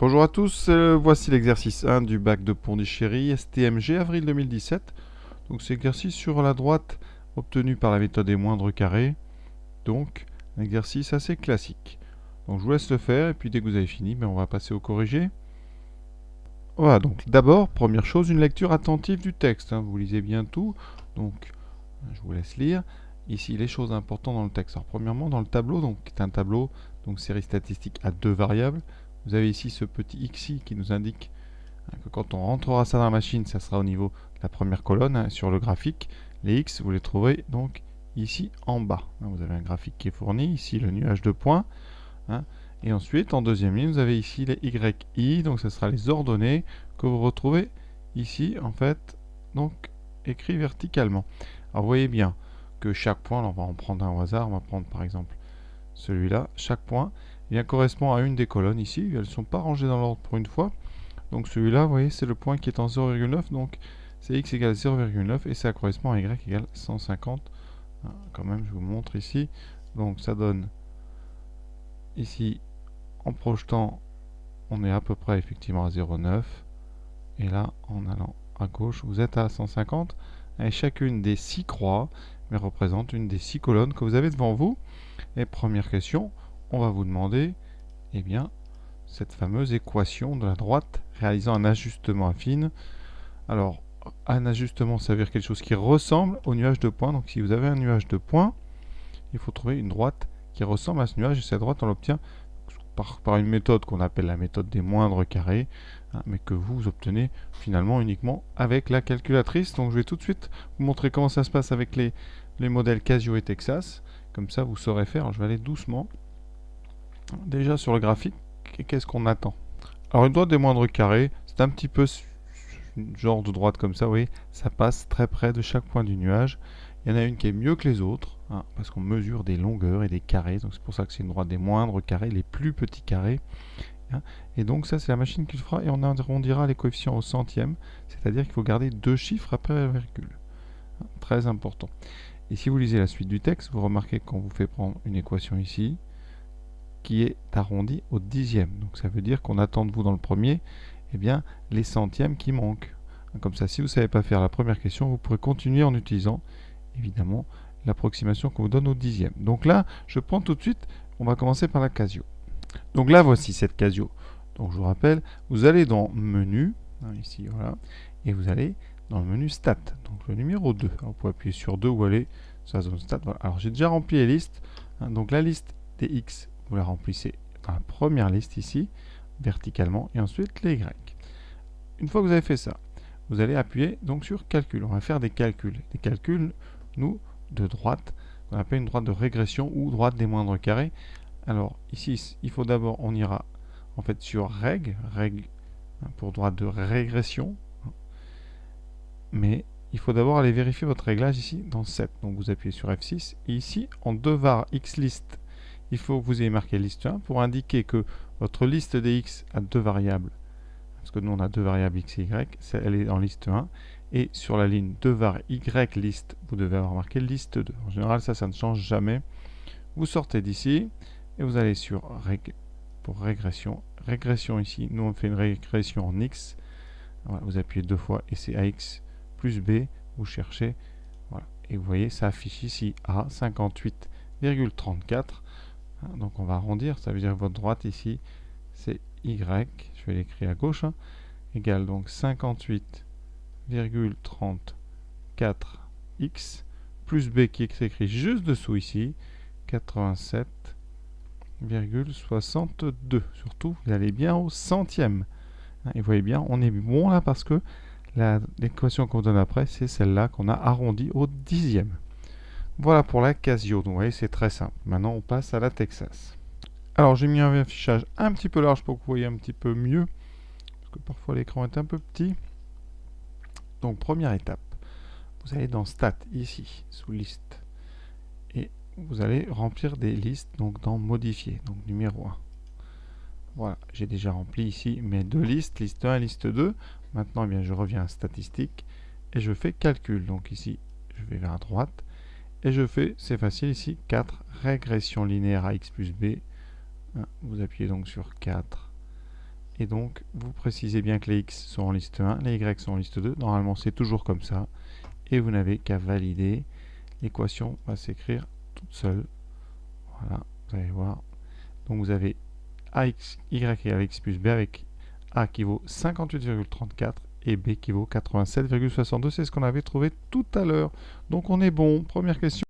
Bonjour à tous, voici l'exercice 1 du bac de Pondichéry STMG avril 2017. Donc c'est l'exercice sur la droite obtenu par la méthode des moindres carrés. Donc un exercice assez classique. Donc je vous laisse le faire et puis dès que vous avez fini, on va passer au corrigé. Voilà, donc d'abord, première chose, une lecture attentive du texte. Vous lisez bien tout, donc je vous laisse lire. Ici, les choses importantes dans le texte. Alors premièrement, dans le tableau, donc qui est un tableau, donc série statistique à deux variables, vous avez ici ce petit xi qui nous indique que quand on rentrera ça dans la machine, ça sera au niveau de la première colonne sur le graphique. Les x, vous les trouverez donc ici en bas. Vous avez un graphique qui est fourni, ici le nuage de points. Et ensuite, en deuxième ligne, vous avez ici les yi, donc ce sera les ordonnées que vous retrouvez ici, en fait, donc écrit verticalement. Alors vous voyez bien que chaque point, on va en prendre un au hasard, on va prendre par exemple celui-là, chaque point correspond à une des colonnes ici, elles ne sont pas rangées dans l'ordre pour une fois. Donc celui-là, vous voyez, c'est le point qui est en 0,9, donc c'est x égale 0,9 et ça correspond à y égale 150. Quand même, je vous montre ici. Donc ça donne ici, en projetant, on est à peu près effectivement à 0,9. Et là, en allant à gauche, vous êtes à 150. Et chacune des 6 croix représente une des 6 colonnes que vous avez devant vous. Et première question, on va vous demander, cette fameuse équation de la droite réalisant un ajustement affine. Alors, un ajustement, ça veut dire quelque chose qui ressemble au nuage de points. Donc, si vous avez un nuage de points, il faut trouver une droite qui ressemble à ce nuage. Et cette droite, on l'obtient par une méthode qu'on appelle la méthode des moindres carrés, mais que vous obtenez finalement uniquement avec la calculatrice. Donc, je vais tout de suite vous montrer comment ça se passe avec les modèles Casio et Texas. Comme ça, vous saurez faire. Alors, je vais aller doucement. Déjà sur le graphique, qu'est-ce qu'on attend? Alors une droite des moindres carrés, c'est un petit peu genre de droite comme ça, vous voyez, ça passe très près de chaque point du nuage. Il y en a une qui est mieux que les autres, parce qu'on mesure des longueurs et des carrés, donc c'est pour ça que c'est une droite des moindres carrés, les plus petits carrés. Et donc ça c'est la machine qui le fera, et on arrondira les coefficients au centième, c'est-à-dire qu'il faut garder deux chiffres après la virgule. Très important. Et si vous lisez la suite du texte, vous remarquez qu'on vous fait prendre une équation ici, qui est arrondi au dixième. Donc ça veut dire qu'on attend de vous dans le premier les centièmes qui manquent. Comme ça, si vous ne savez pas faire la première question, vous pourrez continuer en utilisant évidemment l'approximation qu'on vous donne au dixième. Donc là, je prends tout de suite, on va commencer par la Casio. Donc là, voici cette Casio. Donc je vous rappelle, vous allez dans Menu, ici, voilà, et vous allez dans le menu Stat, donc le numéro 2. Alors, vous pouvez appuyer sur 2 ou aller sur la zone Stat. Voilà. Alors j'ai déjà rempli les listes. Donc la liste des X, vous la remplissez dans la première liste ici, verticalement, et ensuite les Y. Une fois que vous avez fait ça, vous allez appuyer donc sur Calcul. On va faire des calculs. Des calculs, nous, de droite, qu'on appelle une droite de régression ou droite des moindres carrés. Alors ici, il faut d'abord, on ira en fait sur règle pour droite de régression, mais il faut d'abord aller vérifier votre réglage ici dans 7. Donc vous appuyez sur F6 et ici en 2 var xlist, il faut que vous ayez marqué liste 1 pour indiquer que votre liste des x a deux variables, parce que nous on a deux variables x et y, elle est en liste 1, et sur la ligne 2 var y list, vous devez avoir marqué liste 2. En général ça ne change jamais. Vous sortez d'ici et vous allez sur pour régression. Régression ici, nous on fait une régression en x. Voilà, vous appuyez deux fois et c'est ax plus b, vous cherchez, voilà, et vous voyez ça affiche ici à 58,34. Donc on va arrondir, ça veut dire que votre droite ici c'est y, je vais l'écrire à gauche, égale donc 58,34x plus b qui est écrit juste dessous ici, 87,62. Surtout, vous allez bien au centième. Et vous voyez bien, on est bon là parce que l'équation qu'on donne après, c'est celle-là qu'on a arrondie au dixième. Voilà pour la Casio. Donc vous voyez, c'est très simple. Maintenant, on passe à la Texas. Alors, j'ai mis un affichage un petit peu large pour que vous voyez un petit peu mieux, parce que parfois l'écran est un peu petit. Donc, première étape, vous allez dans Stat, ici, sous Liste, et vous allez remplir des listes, donc dans Modifier, donc numéro 1. Voilà, j'ai déjà rempli ici mes deux listes, liste 1 et liste 2. Maintenant, je reviens à Statistique et je fais Calcul. Donc ici, je vais vers droite et je fais, c'est facile ici, 4, régression linéaire à x plus b. Vous appuyez donc sur 4 Et donc, vous précisez bien que les x sont en liste 1, les y sont en liste 2. Normalement, c'est toujours comme ça. Et vous n'avez qu'à valider. L'équation va s'écrire toute seule. Voilà, vous allez voir. Donc, vous avez AX, y égale x plus b avec a qui vaut 58,34 et b qui vaut 87,62. C'est ce qu'on avait trouvé tout à l'heure. Donc, on est bon. Première question.